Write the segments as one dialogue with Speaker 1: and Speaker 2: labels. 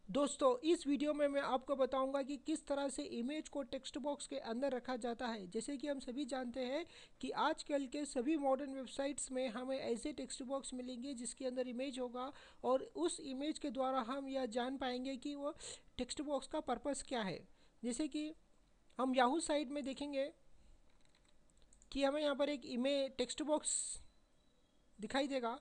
Speaker 1: दोस्तों इस वीडियो में मैं आपको बताऊंगा कि किस तरह से इमेज को टेक्स्ट बॉक्स के अंदर रखा जाता है। जैसे कि हम सभी जानते हैं कि आजकल के सभी मॉडर्न वेबसाइट्स में हमें ऐसे टेक्स्ट बॉक्स मिलेंगे जिसके अंदर इमेज होगा और उस इमेज के द्वारा हम यह जान पाएंगे कि वो टेक्स्ट बॉक्स का पर्पस क्या है। जैसे कि हम याहू साइट में देखेंगे कि हमें यहाँ पर एक इमेज टेक्स्ट बॉक्स दिखाई देगा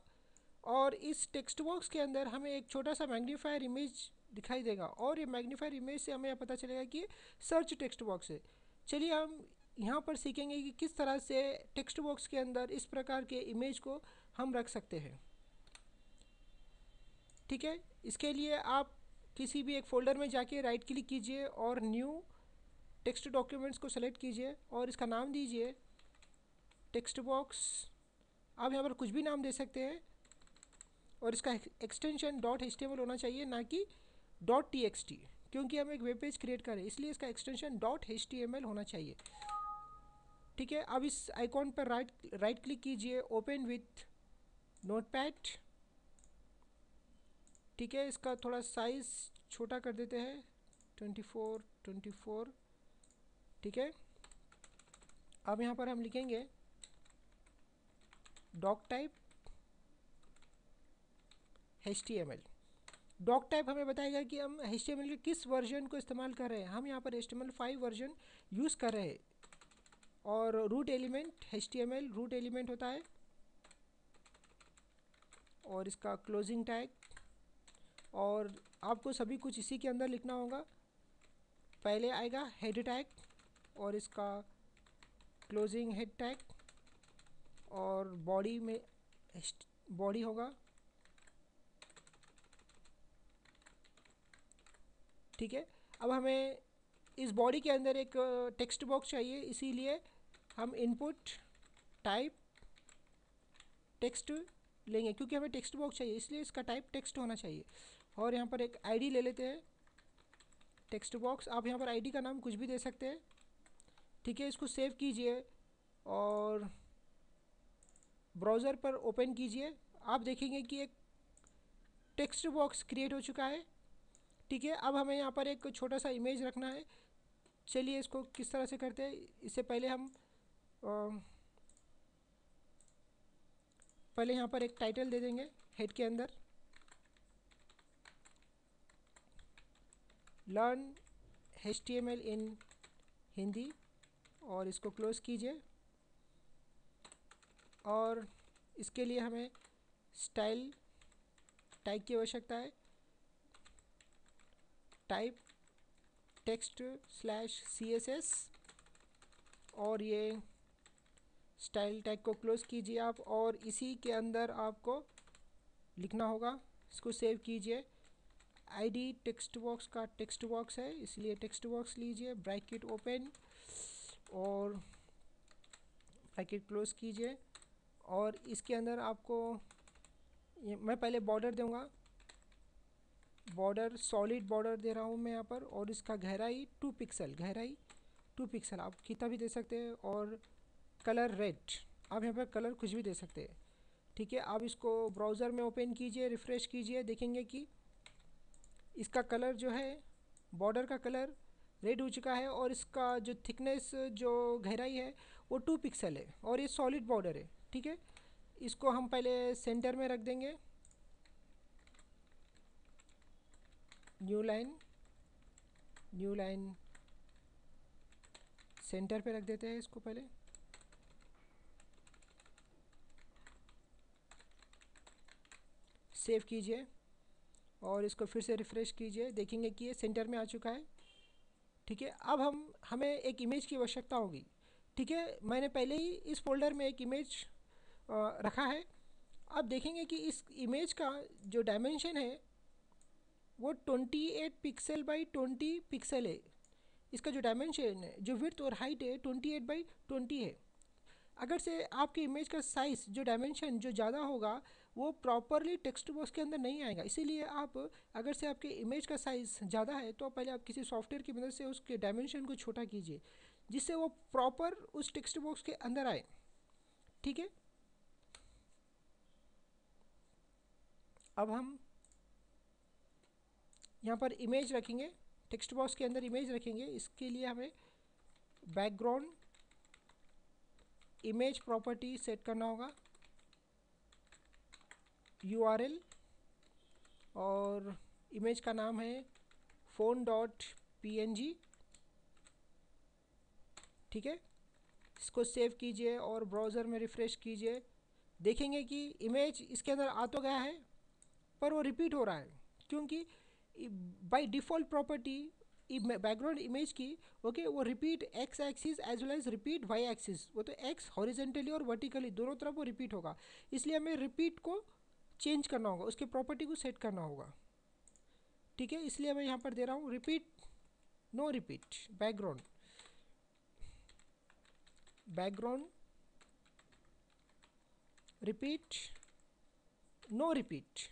Speaker 1: और इस टेक्स्ट बॉक्स के अंदर हमें एक छोटा सा मैग्नीफायर इमेज दिखाई देगा और ये मैग्नीफायर इमेज से हमें यह पता चलेगा कि सर्च टेक्स्ट बॉक्स है। चलिए हम यहाँ पर सीखेंगे कि किस तरह से टेक्स्ट बॉक्स के अंदर इस प्रकार के इमेज को हम रख सकते हैं। ठीक है, इसके लिए आप किसी भी एक फ़ोल्डर में जाके राइट क्लिक कीजिए और न्यू टेक्स्ट डॉक्यूमेंट्स को सेलेक्ट कीजिए और इसका नाम दीजिए टेक्स्ट बॉक्स। आप यहाँ पर कुछ भी नाम दे सकते हैं और इसका एक्सटेंशन .html होना चाहिए, ना कि .txt, क्योंकि हम एक वेब पेज क्रिएट करें इसलिए इसका एक्सटेंशन .html होना चाहिए। ठीक है, अब इस आइकॉन पर राइट क्लिक कीजिए, ओपन विथ नोटपैड। ठीक है, इसका थोड़ा साइज़ छोटा कर देते हैं, 24। ठीक है, अब यहाँ पर हम लिखेंगे doctype HTML। Doctype हमें बताएगा कि हम HTML के किस वर्जन को इस्तेमाल कर रहे हैं। हम यहाँ पर HTML5 वर्जन यूज़ कर रहे हैं और root element HTML root element होता है और इसका क्लोजिंग टैग, और आपको सभी कुछ इसी के अंदर लिखना होगा। पहले आएगा हेड टैग और इसका क्लोजिंग हेड टैग और बॉडी में बॉडी होगा। ठीक है, अब हमें इस बॉडी के अंदर एक टेक्स्ट बॉक्स चाहिए, इसीलिए हम इनपुट टाइप टेक्स्ट लेंगे, क्योंकि हमें टेक्स्ट बॉक्स चाहिए इसलिए इसका टाइप टेक्स्ट होना चाहिए। और यहाँ पर एक आईडी ले लेते हैं टेक्स्ट बॉक्स। आप यहाँ पर आईडी का नाम कुछ भी दे सकते हैं। ठीक है, इसको सेव कीजिए और ब्राउज़र पर ओपन कीजिए। आप देखेंगे कि एक टेक्स्ट बॉक्स क्रिएट हो चुका है। ठीक है, अब हमें यहाँ पर एक छोटा सा इमेज रखना है। चलिए इसको किस तरह से करते हैं, इससे पहले हम पहले यहाँ पर एक टाइटल दे देंगे हेड के अंदर, लर्न HTML इन हिंदी, और इसको क्लोज़ कीजिए। और इसके लिए हमें स्टाइल टैग की आवश्यकता है, टाइप टेक्स्ट /CSS, और ये स्टाइल टैग को क्लोज़ कीजिए आप, और इसी के अंदर आपको लिखना होगा। इसको सेव कीजिए। आईडी टेक्स्ट बॉक्स का टेक्स्ट बॉक्स है इसलिए टेक्स्ट बॉक्स लीजिए, ब्रैकेट ओपन और ब्रैकेट क्लोज़ कीजिए। और इसके अंदर आपको मैं पहले बॉर्डर दूंगा, बॉर्डर सॉलिड बॉर्डर दे रहा हूँ मैं यहाँ पर, और इसका गहराई 2 पिक्सल, गहराई 2 पिक्सल आप कितना भी दे सकते हैं। और कलर रेड, आप यहाँ पर कलर कुछ भी दे सकते हैं। ठीक है, आप इसको ब्राउज़र में ओपन कीजिए, रिफ़्रेश कीजिए, देखेंगे कि इसका कलर जो है, बॉर्डर का कलर रेड हो चुका है और इसका जो थिकनेस जो गहराई है वो 2 पिक्सल है और ये सॉलिड बॉर्डर है। ठीक है, इसको हम पहले सेंटर में रख देंगे, न्यू लाइन सेंटर पे रख देते हैं इसको पहले। सेव कीजिए और इसको फिर से रिफ़्रेश कीजिए, देखेंगे कि ये सेंटर में आ चुका है। ठीक है, अब हमें एक इमेज की आवश्यकता होगी। ठीक है, मैंने पहले ही इस फोल्डर में एक इमेज रखा है। अब देखेंगे कि इस इमेज का जो डायमेंशन है वो 28 पिक्सल बाई 20 पिक्सल है। इसका जो डायमेंशन है, जो विड्थ और हाइट है, 28 बाई 20 है। अगर से आपके इमेज का साइज़ जो डायमेंशन जो ज़्यादा होगा वो प्रॉपरली टेक्स्ट बॉक्स के अंदर नहीं आएगा। इसीलिए आप अगर से आपके इमेज का साइज़ ज़्यादा है तो पहले आप किसी सॉफ्टवेयर की मदद से उसके डायमेंशन को छोटा कीजिए जिससे वो प्रॉपर उस टेक्स्ट बॉक्स के अंदर आए। ठीक है, अब हम यहाँ पर इमेज रखेंगे, टेक्स्ट बॉक्स के अंदर इमेज रखेंगे। इसके लिए हमें बैकग्राउंड इमेज प्रॉपर्टी सेट करना होगा, URL, और इमेज का नाम है phone.png। ठीक है, इसको सेव कीजिए और ब्राउज़र में रिफ़्रेश कीजिए। देखेंगे कि इमेज इसके अंदर आ तो गया है पर वो रिपीट हो रहा है, क्योंकि by default property background image की ओके वो repeat X axis as well as repeat Y axis, वो तो एक्स हॉरिजेंटली और वर्टिकली दोनों तरफ वो रिपीट होगा। इसलिए हमें रिपीट को चेंज करना होगा, उसके प्रॉपर्टी को सेट करना होगा। ठीक है, इसलिए मैं यहाँ पर दे रहा हूँ repeat no repeat background repeat no repeat.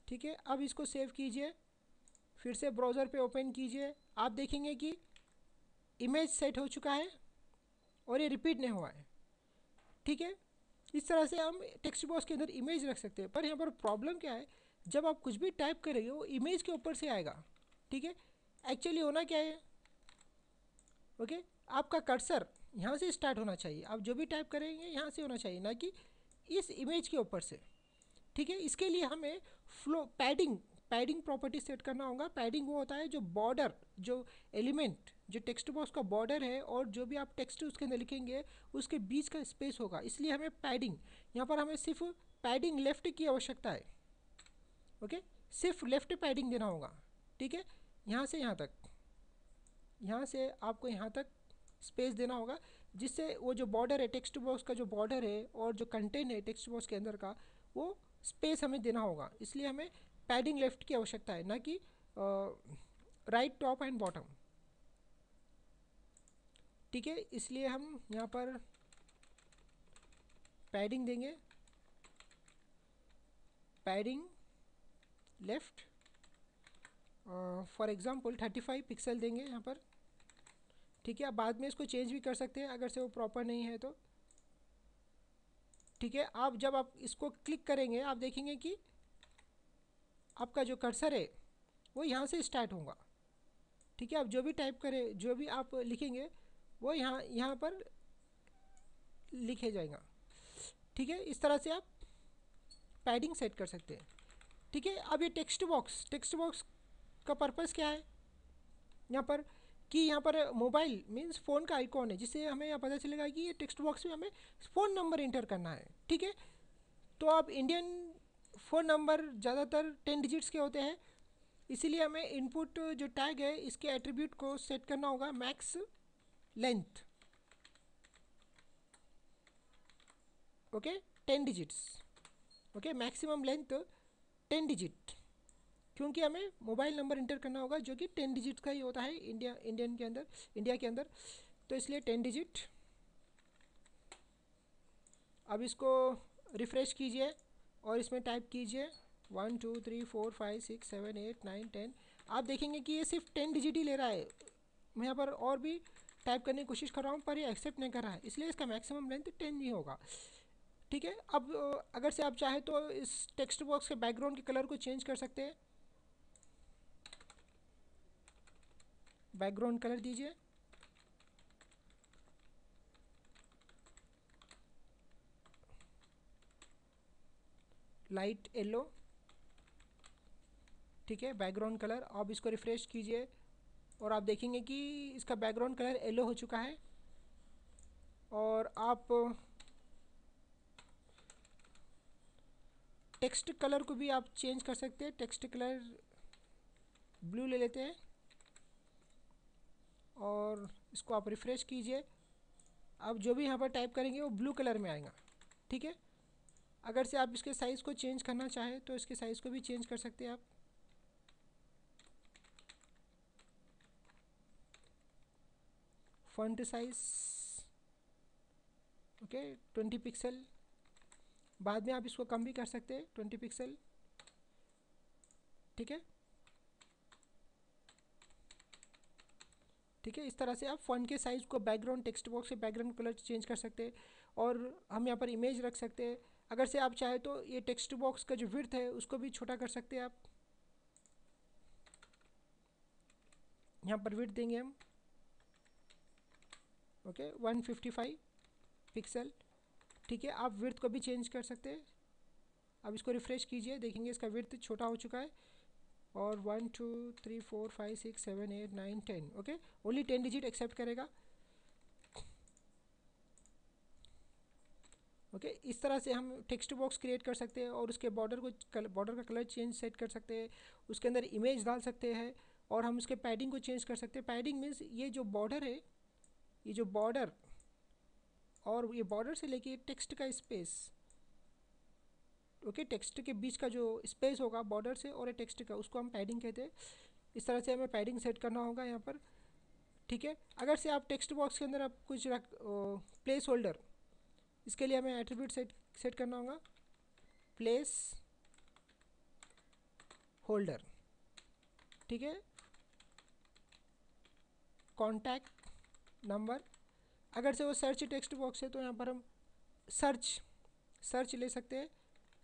Speaker 1: ठीक है, अब इसको सेव कीजिए, फिर से ब्राउज़र पे ओपन कीजिए। आप देखेंगे कि इमेज सेट हो चुका है और ये रिपीट नहीं हुआ है। ठीक है, इस तरह से हम टेक्स्ट बॉक्स के अंदर इमेज रख सकते हैं। पर यहाँ पर प्रॉब्लम क्या है, जब आप कुछ भी टाइप करेंगे वो इमेज के ऊपर से आएगा। ठीक है, एक्चुअली होना क्या है, ओके आपका कर्सर यहाँ से स्टार्ट होना चाहिए। आप जो भी टाइप करेंगे यहाँ से होना चाहिए, ना कि इस इमेज के ऊपर से। ठीक है, इसके लिए हमें पैडिंग प्रॉपर्टी सेट करना होगा। पैडिंग वो होता है जो बॉर्डर, जो एलिमेंट, जो टेक्स्ट बॉक्स का बॉर्डर है और जो भी आप टेक्स्ट उसके अंदर लिखेंगे उसके बीच का स्पेस होगा, इसलिए हमें पैडिंग, यहाँ पर हमें सिर्फ पैडिंग लेफ़्ट की आवश्यकता है। ओके, सिर्फ लेफ़्ट पैडिंग देना होगा। ठीक है, यहाँ से यहाँ तक, यहाँ से आपको यहाँ तक स्पेस देना होगा, जिससे वो जो बॉर्डर है टेक्स्ट बॉक्स का, जो बॉर्डर है और जो कंटेंट है टेक्स्ट बॉक्स के अंदर का, वो स्पेस हमें देना होगा। इसलिए हमें पैडिंग लेफ़्ट की आवश्यकता है, ना कि राइट, टॉप एंड बॉटम। ठीक है, इसलिए हम यहाँ पर पैडिंग देंगे, padding left for example 35 pixel देंगे यहाँ पर। ठीक है, आप बाद में इसको चेंज भी कर सकते हैं अगर से वो प्रॉपर नहीं है तो। ठीक है, आप जब आप इसको क्लिक करेंगे आप देखेंगे कि आपका जो कर्सर है वो यहाँ से स्टार्ट होगा। ठीक है, आप जो भी टाइप करें, जो भी आप लिखेंगे वो यहाँ पर लिखे जाएगा। ठीक है, इस तरह से आप पैडिंग सेट कर सकते हैं। ठीक है, अब ये टेक्स्ट बॉक्स का पर्पस क्या है यहाँ पर, कि यहाँ पर मोबाइल मीन्स फ़ोन का आइकॉन है, जिससे हमें यहाँ पता चलेगा कि ये टेक्स्ट बॉक्स में हमें फ़ोन नंबर इंटर करना है। ठीक है, तो अब इंडियन फ़ोन नंबर ज़्यादातर 10 डिजिट्स के होते हैं, इसीलिए हमें इनपुट जो टैग है इसके एट्रीब्यूट को सेट करना होगा max length. Okay, 10 digits. Okay, maximum length 10 digit, क्योंकि हमें मोबाइल नंबर इंटर करना होगा जो कि 10 डिजिट का ही होता है इंडिया के अंदर, तो इसलिए 10 डिजिट। अब इसको रिफ़्रेश कीजिए और इसमें टाइप कीजिए 1 2 3 4 5 6 7 8 9 10। आप देखेंगे कि ये सिर्फ 10 डिजिट ही ले रहा है। मैं यहाँ पर और भी टाइप करने की कोशिश कर रहा हूँ पर ये एक्सेप्ट नहीं कर रहा है, इसलिए इसका मैक्सिमम लेंथ 10 ही होगा। ठीक है, अब अगर से आप चाहें तो इस टेक्स्ट बॉक्स के बैकग्राउंड के कलर को चेंज कर सकते हैं। बैकग्राउंड कलर दीजिए, लाइट येलो। ठीक है, बैकग्राउंड कलर। आप इसको रिफ़्रेश कीजिए और आप देखेंगे कि इसका बैकग्राउंड कलर येलो हो चुका है। और आप टेक्स्ट कलर को भी आप चेंज कर सकते हैं। टेक्स्ट कलर ब्लू ले लेते हैं और इसको आप रिफ़्रेश कीजिए। अब जो भी यहाँ पर टाइप करेंगे वो ब्लू कलर में आएगा। ठीक है, अगर से आप इसके साइज़ को चेंज करना चाहें तो इसके साइज़ को भी चेंज कर सकते हैं आप। फ़ॉन्ट साइज़ ओके 20 पिक्सल, बाद में आप इसको कम भी कर सकते हैं 20 पिक्सल। ठीक है, ठीक है, इस तरह से आप फ़ॉन्ट के साइज़ को बैकग्राउंड टेक्स्ट बॉक्स के बैकग्राउंड कलर चेंज कर सकते हैं। और हम यहाँ पर इमेज रख सकते हैं। अगर से आप चाहें तो ये टेक्स्ट बॉक्स का जो विड्थ है उसको भी छोटा कर सकते हैं आप। यहाँ पर विड्थ देंगे हम ओके 155 पिक्सल। ठीक है, आप विड्थ को भी चेंज कर सकते हैं। अब इसको रिफ़्रेश कीजिए, देखेंगे इसका विड्थ छोटा हो चुका है। और 1 2 3 4 5 6 7 8 9 10 ओके, ओनली 10 डिजिट एक्सेप्ट करेगा। ओके इस तरह से हम टेक्स्ट बॉक्स क्रिएट कर सकते हैं और उसके बॉर्डर का कलर चेंज सेट कर सकते हैं, उसके अंदर इमेज डाल सकते हैं और हम उसके पैडिंग को चेंज कर सकते हैं। पैडिंग मीन्स ये जो बॉर्डर है, ये जो बॉर्डर और ये बॉर्डर से लेके टेक्स्ट का स्पेस, ओके टेक्स्ट के बीच का जो स्पेस होगा बॉर्डर से और टेक्स्ट का, उसको हम पैडिंग कहते हैं। इस तरह से हमें पैडिंग सेट करना होगा यहाँ पर। ठीक है, अगर से आप टेक्स्ट बॉक्स के अंदर आप कुछ प्लेस होल्डर, इसके लिए हमें एट्रीब्यूट सेट करना होगा प्लेस होल्डर। ठीक है, कॉन्टैक्ट नंबर, अगर से वो सर्च टेक्स्ट बॉक्स है तो यहाँ पर हम सर्च ले सकते हैं।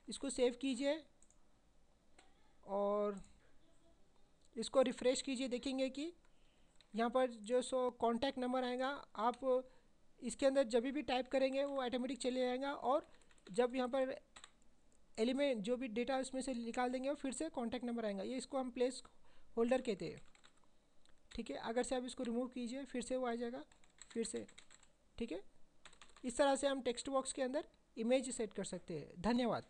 Speaker 1: इसको सेव कीजिए और इसको रिफ़्रेश कीजिए, देखेंगे कि यहाँ पर जो कॉन्टैक्ट नंबर आएगा, आप इसके अंदर जब भी टाइप करेंगे वो ऑटोमेटिक चले जाएगा और जब यहाँ पर एलिमेंट जो भी डेटा इसमें से निकाल देंगे वो फिर से कॉन्टैक्ट नंबर आएगा। ये इसको हम प्लेस होल्डर कहते हैं। ठीक है, अगर से आप इसको रिमूव कीजिए फिर से वो आ जाएगा फिर से। ठीक है, इस तरह से हम टेक्स्ट बॉक्स के अंदर इमेज सेट कर सकते हैं। धन्यवाद।